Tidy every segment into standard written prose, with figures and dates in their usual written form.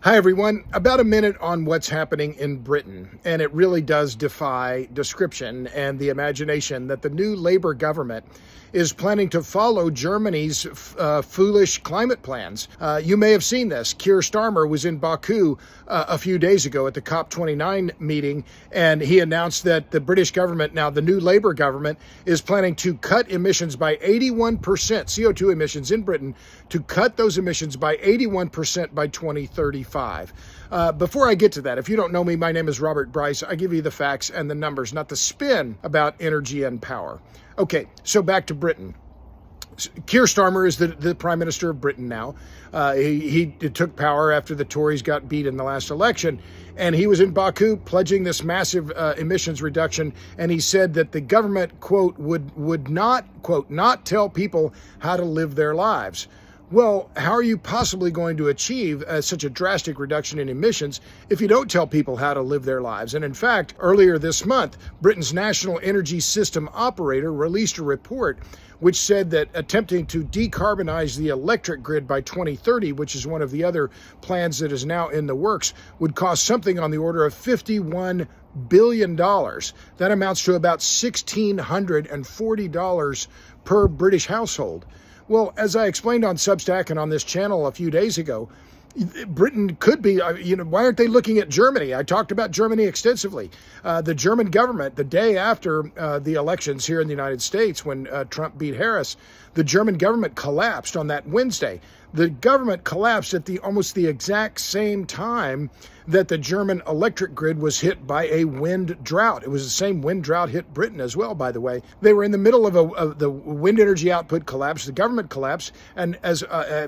Hi, everyone. About a minute on what's happening in Britain, and it really does defy description and the imagination that the new Labour government is planning to follow Germany's foolish climate plans. You may have seen this. Keir Starmer was in Baku a few days ago at the COP29 meeting, and he announced that the British government, now the new Labour government, is planning to cut emissions by 81%, CO2 emissions in Britain, to cut those emissions by 81% by 2035. Before I get to that, if you don't know me, my name is Robert Bryce. I give you the facts and the numbers, not the spin about energy and power. Okay, so back to Britain. Keir Starmer is the Prime Minister of Britain now. He took power after the Tories got beat in the last election, and he was in Baku pledging this massive emissions reduction, and he said that the government, quote, would not, quote, not tell people how to live their lives. Well, how are you possibly going to achieve such a drastic reduction in emissions if you don't tell people how to live their lives? And in fact, earlier this month, Britain's National Energy System Operator released a report which said that attempting to decarbonize the electric grid by 2030, which is one of the other plans that is now in the works, would cost something on the order of $51 billion. That amounts to about $1,640 per British household. Well, as I explained on Substack and on this channel a few days ago, Britain could be, why aren't they looking at Germany? I talked about Germany extensively. The German government, the day after the elections here in the United States, when Trump beat Harris, the German government collapsed on that Wednesday. The government collapsed at almost the exact same time that the German electric grid was hit by a wind drought. It was the same wind drought hit Britain as well, by the way. They were in the middle of the wind energy output collapse, the government collapsed, and as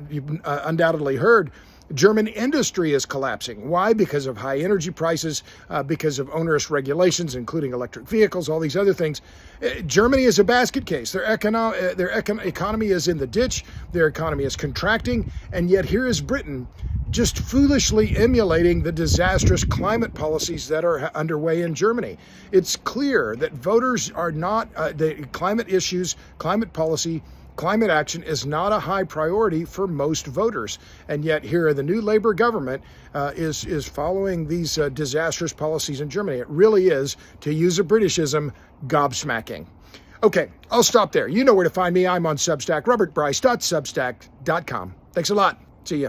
you've undoubtedly heard, German industry is collapsing. Why? Because of high energy prices, because of onerous regulations, including electric vehicles, all these other things. Germany is a basket case. Their economy is in the ditch. Their economy is contracting. And yet here is Britain just foolishly emulating the disastrous climate policies that are underway in Germany. It's clear that voters are not, the climate issues, climate policy, climate action is not a high priority for most voters. And yet here the new Labour government is following these disastrous policies in Germany. It really is, to use a Britishism, gobsmacking. Okay, I'll stop there. You know where to find me. I'm on Substack, robertbryce.substack.com. Thanks a lot. See ya.